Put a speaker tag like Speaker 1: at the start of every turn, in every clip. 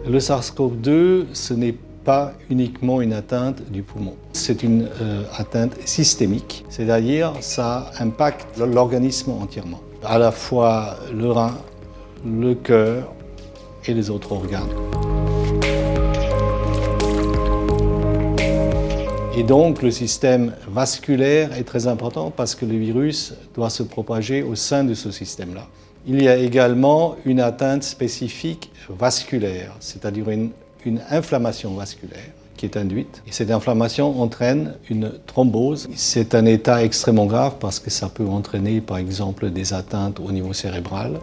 Speaker 1: Le SARS-CoV-2, ce n'est pas uniquement une atteinte du poumon. C'est une atteinte systémique, c'est-à-dire ça impacte l'organisme entièrement, à la fois le rein, le cœur et les autres organes. Et donc le système vasculaire est très important parce que le virus doit se propager au sein de ce système-là. Il y a également une atteinte spécifique vasculaire, c'est-à-dire une inflammation vasculaire qui est induite. Et cette inflammation entraîne une thrombose. C'est un état extrêmement grave parce que ça peut entraîner par exemple des atteintes au niveau cérébral.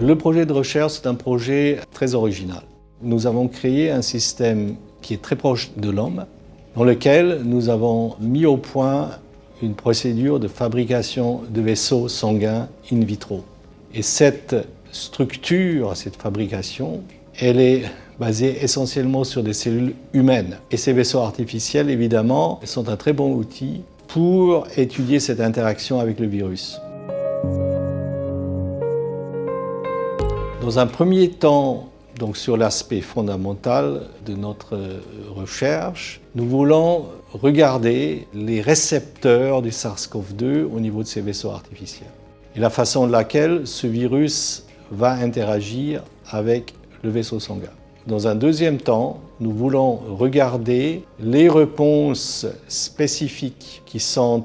Speaker 1: Le projet de recherche, c'est un projet très original. Nous avons créé un système qui est très proche de l'homme, dans lequel nous avons mis au point une procédure de fabrication de vaisseaux sanguins in vitro. Et cette structure, cette fabrication, elle est basée essentiellement sur des cellules humaines. Et ces vaisseaux artificiels, évidemment, sont un très bon outil pour étudier cette interaction avec le virus. Dans un premier temps, donc sur l'aspect fondamental de notre recherche, nous voulons regarder les récepteurs du SARS-CoV-2 au niveau de ces vaisseaux artificiels et la façon de laquelle ce virus va interagir avec le vaisseau sanguin. Dans un deuxième temps, nous voulons regarder les réponses spécifiques qui sont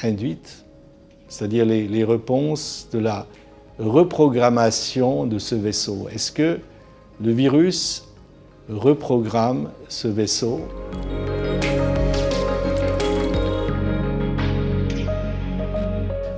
Speaker 1: induites, c'est-à-dire les réponses de la reprogrammation de ce vaisseau. Est-ce que le virus reprogramme ce vaisseau?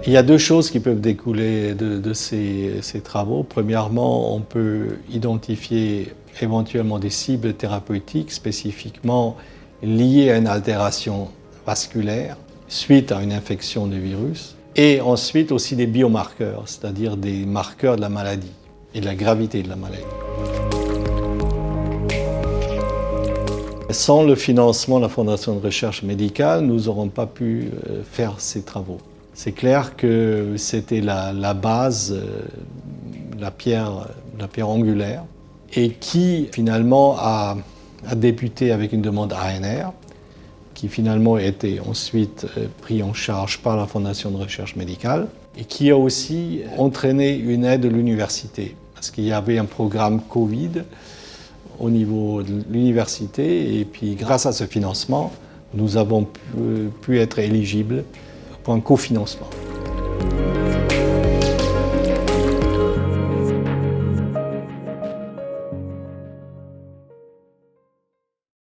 Speaker 1: Il y a deux choses qui peuvent découler de ces travaux. Premièrement, on peut identifier éventuellement des cibles thérapeutiques spécifiquement liées à une altération vasculaire suite à une infection du virus. Et ensuite aussi des biomarqueurs, c'est-à-dire des marqueurs de la maladie et de la gravité de la maladie. Sans le financement de la Fondation de recherche médicale, nous n'aurons pas pu faire ces travaux. C'est clair que c'était la base, la pierre angulaire, et qui finalement a débuté avec une demande ANR, qui finalement a été ensuite pris en charge par la Fondation de recherche médicale et qui a aussi entraîné une aide de l'université. Parce qu'il y avait un programme Covid au niveau de l'université et puis grâce à ce financement, nous avons pu être éligibles pour un cofinancement.